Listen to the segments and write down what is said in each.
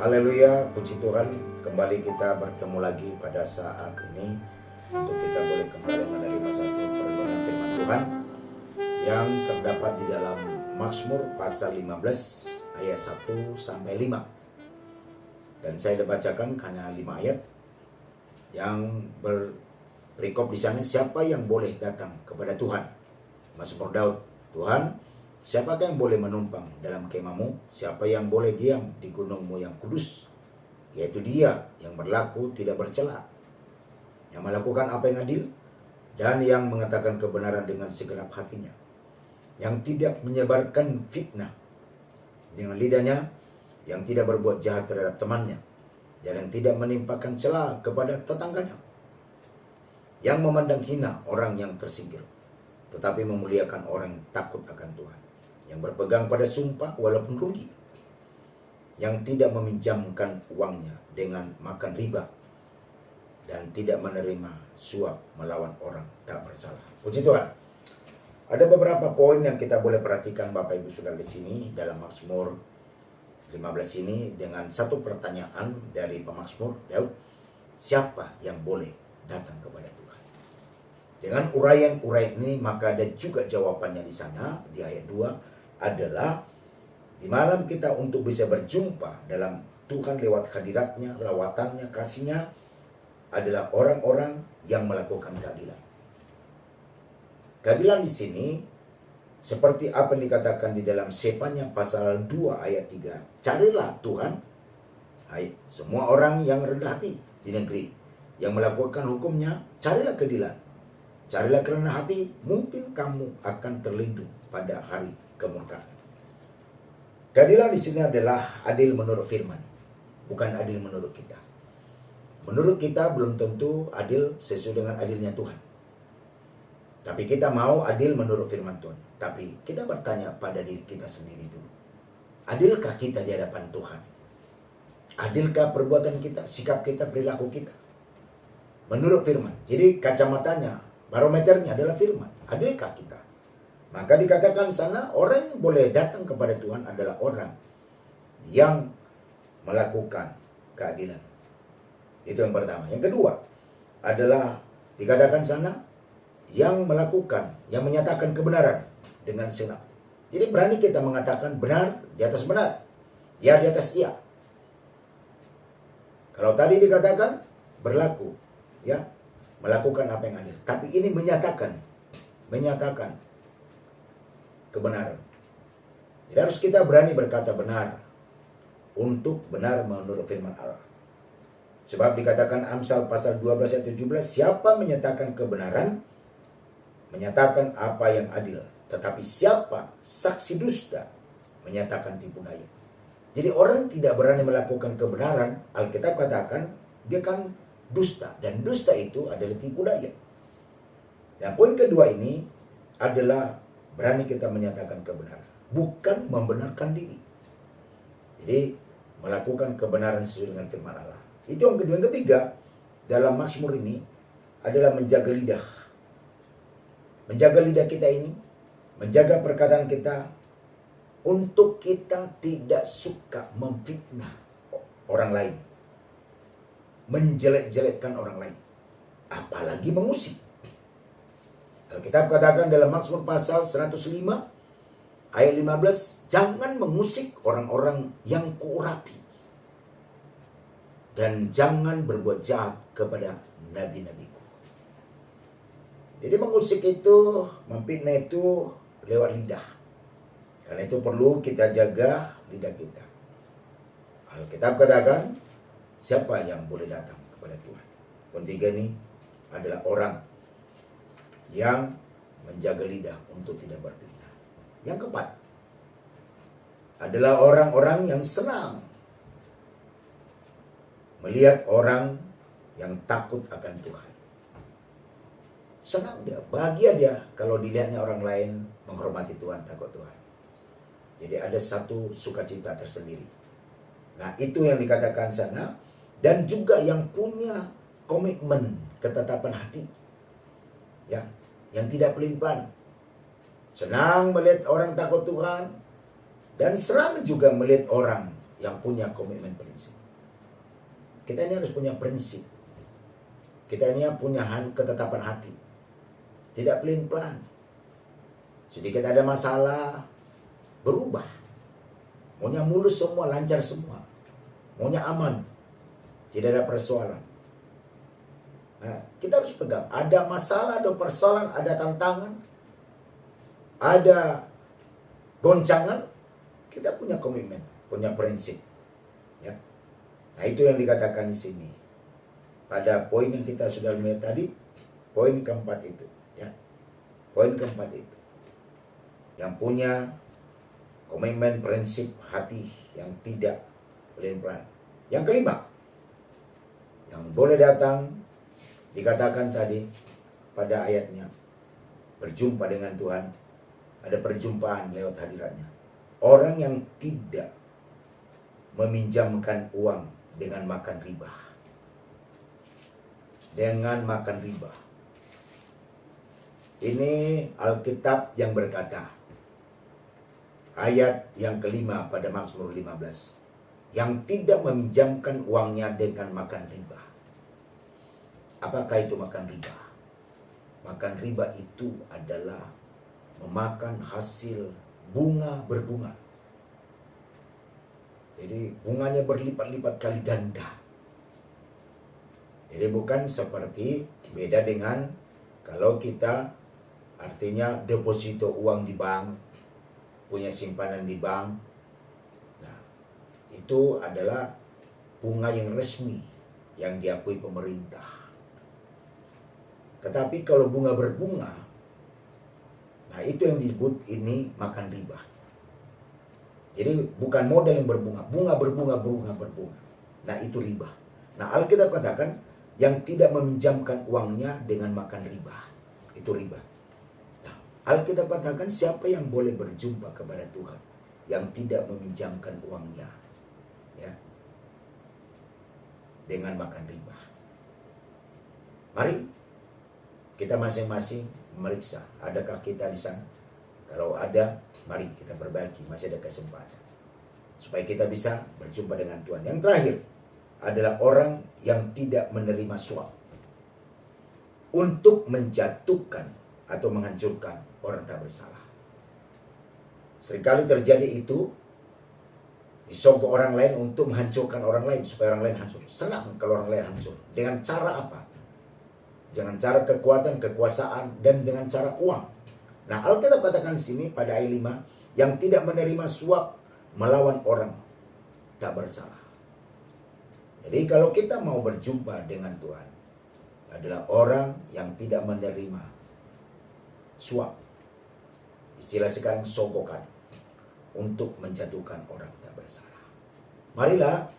Haleluya, puji Tuhan, kembali kita bertemu lagi pada saat ini untuk kita boleh kembali menerima satu perenungan firman Tuhan yang terdapat di dalam Mazmur pasal 15 ayat 1 sampai 5. Dan saya bacakan hanya 5 ayat yang berikop di sana. Siapa yang boleh datang kepada Tuhan? Mazmur Daud. Tuhan, siapakah yang boleh menumpang dalam kemahmu? Siapa yang boleh diam di gunungmu yang kudus? Yaitu dia yang berlaku tidak bercela, yang melakukan apa yang adil, dan yang mengatakan kebenaran dengan segenap hatinya, yang tidak menyebarkan fitnah dengan lidahnya, yang tidak berbuat jahat terhadap temannya, dan yang tidak menimpakan cela kepada tetangganya, yang memandang hina orang yang tersingkir, tetapi memuliakan orang yang takut akan Tuhan, yang berpegang pada sumpah walaupun rugi, yang tidak meminjamkan uangnya dengan makan riba, dan tidak menerima suap melawan orang tak bersalah. Puji Tuhan. Ada beberapa poin yang kita boleh perhatikan Bapak Ibu Saudara di sini dalam Mazmur 15 ini dengan satu pertanyaan dari pemazmur Daud, siapa yang boleh datang kepada Tuhan? Dengan uraian-uraian ini maka ada juga jawabannya di sana di ayat 2 adalah di malam kita untuk bisa berjumpa dalam Tuhan lewat hadiratnya, lawatannya, kasihnya adalah orang-orang yang melakukan keadilan. Keadilan di sini seperti apa yang dikatakan di dalam Sefanya pasal 2 ayat 3. Carilah Tuhan, hai semua orang yang rendah hati di negeri, yang melakukan hukumnya, carilah keadilan. Carilah kerendahan hati, mungkin kamu akan terlindung pada hari kemurkaan. Keadilan di sini adalah adil menurut firman, bukan adil menurut kita. Menurut kita belum tentu adil sesuai dengan adilnya Tuhan. Tapi kita mau adil menurut firman Tuhan. Tapi kita bertanya pada diri kita sendiri dulu. Adilkah kita di hadapan Tuhan? Adilkah perbuatan kita, sikap kita, perilaku kita? Menurut firman. Jadi kacamatanya, barometernya adalah firman. Adilkah kita? Maka dikatakan sana orang yang boleh datang kepada Tuhan adalah orang yang melakukan keadilan. Itu yang pertama. Yang kedua adalah dikatakan sana yang melakukan, yang menyatakan kebenaran dengan senang. Jadi berani kita mengatakan benar di atas benar, ya di atas iya. Kalau tadi dikatakan berlaku, ya melakukan apa yang adil. Tapi ini menyatakan kebenaran. Jadi harus kita berani berkata benar untuk benar menurut firman Allah. Sebab dikatakan Amsal pasal 12 ayat 17, siapa menyatakan kebenaran, menyatakan apa yang adil. Tetapi siapa saksi dusta, menyatakan tipu daya. Jadi orang tidak berani melakukan kebenaran, Alkitab katakan dia kan dusta. Dan dusta itu adalah tipu daya. Dan poin kedua ini adalah berani kita menyatakan kebenaran, bukan membenarkan diri. Jadi melakukan kebenaran sesuai dengan firman Allah. Itu yang kedua. Yang ketiga dalam Mazmur ini adalah menjaga lidah. Menjaga lidah kita ini, menjaga perkataan kita untuk kita tidak suka memfitnah orang lain, menjelek-jelekkan orang lain, apalagi mengusik. Alkitab katakan dalam Mazmur pasal 105 ayat 15, jangan mengusik orang-orang yang kuurapi, dan jangan berbuat jahat kepada nabi-nabiku. Jadi mengusik itu, memfitnah itu lewat lidah. Karena itu perlu kita jaga lidah kita. Alkitab katakan, siapa yang boleh datang kepada Tuhan? Poin tiga ini adalah orang yang menjaga lidah untuk tidak berfitnah. Yang keempat adalah orang-orang yang senang melihat orang yang takut akan Tuhan. Senang dia, bahagia dia kalau dilihatnya orang lain menghormati Tuhan, takut Tuhan. Jadi ada satu sukacita tersendiri. Nah itu yang dikatakan sana. Dan juga yang punya komitmen, ketetapan hati, ya, yang tidak pelin-pelan. Senang melihat orang takut Tuhan, dan senang juga melihat orang yang punya komitmen prinsip. Kita ini harus punya prinsip. Kita ini punya ketetapan hati. Tidak pelin-pelan. Sedikit ada masalah, berubah. Maunya mulus semua, lancar semua. Maunya aman. Tidak ada persoalan. Nah, kita harus pegang. Ada masalah, ada persoalan, ada tantangan. Ada goncangan. Kita punya komitmen, punya prinsip. Ya. Nah, itu yang dikatakan di sini. Pada poin yang kita sudah lihat tadi, poin keempat itu, ya. Poin keempat itu. Yang punya komitmen prinsip hati yang tidak pelin-pelan. Yang kelima, yang boleh datang, dikatakan tadi pada ayatnya, berjumpa dengan Tuhan, ada perjumpaan lewat hadiratnya. Orang yang tidak meminjamkan uang dengan makan riba. Dengan makan riba. Ini Alkitab yang berkata, ayat yang kelima pada Mazmur 15, yang tidak meminjamkan uangnya dengan makan riba. Apakah itu makan riba? Makan riba itu adalah memakan hasil bunga berbunga. Jadi bunganya berlipat-lipat kali ganda. Jadi bukan seperti, beda dengan kalau kita artinya deposito uang di bank, punya simpanan di bank. Nah, itu adalah bunga yang resmi yang diakui pemerintah. Tetapi kalau bunga berbunga, nah itu yang disebut ini makan riba. Jadi bukan modal yang berbunga, bunga berbunga. Nah itu riba. Nah Alkitab katakan yang tidak meminjamkan uangnya dengan makan riba, itu riba. Nah Alkitab katakan siapa yang boleh berjumpa kepada Tuhan yang tidak meminjamkan uangnya, ya, dengan makan riba. Mari kita masing-masing meriksa, adakah kita di sana? Kalau ada, mari kita berbagi, masih ada kesempatan. Supaya kita bisa berjumpa dengan Tuhan. Yang terakhir adalah orang yang tidak menerima suap untuk menjatuhkan atau menghancurkan orang tak bersalah. Seringkali terjadi itu, disogok orang lain untuk menghancurkan orang lain, supaya orang lain hancur. Senang kalau orang lain hancur. Dengan cara apa? Dengan cara kekuatan, kekuasaan, dan dengan cara uang. Nah, Alkitab katakan di sini pada ayat 5, yang tidak menerima suap melawan orang tak bersalah. Jadi kalau kita mau berjumpa dengan Tuhan, adalah orang yang tidak menerima suap. Istilah sekarang sogokan, untuk menjatuhkan orang tak bersalah. Marilah,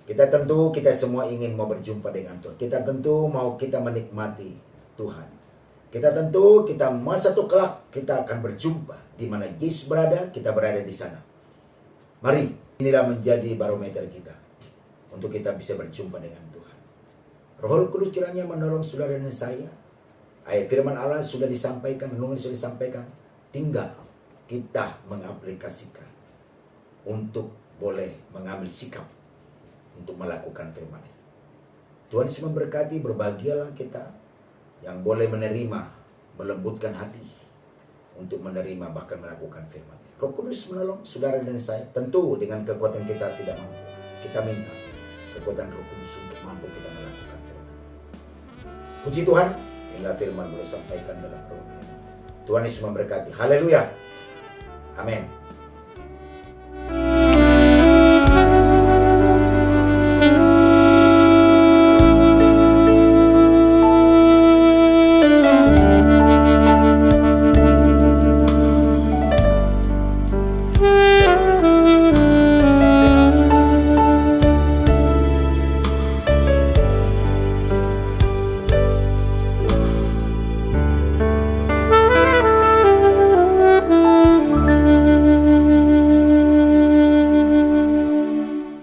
kita semua ingin mau berjumpa dengan Tuhan. Kita tentu mau kita menikmati Tuhan. Kita masa itu kelak kita akan berjumpa di mana Yesus berada, kita berada di sana. Mari, inilah menjadi barometer kita untuk kita bisa berjumpa dengan Tuhan. Roh Kudus kiranya menolong saudara dan saya. Ayat firman Allah sudah disampaikan, renungan sudah disampaikan. Tinggal kita mengaplikasikan untuk boleh mengambil sikap untuk melakukan firman. Tuhan Yesus memberkati, berbahagialah kita yang boleh menerima, melembutkan hati untuk menerima bahkan melakukan firman. Roh Kudus menolong saudara dan saya. Tentu dengan kekuatan kita tidak mampu. Kita minta kekuatan Roh Kudus untuk mampu kita melakukan firman. Puji Tuhan, inilah firman boleh sampaikan dalam program. Tuhan Yesus memberkati. Haleluya. Amin.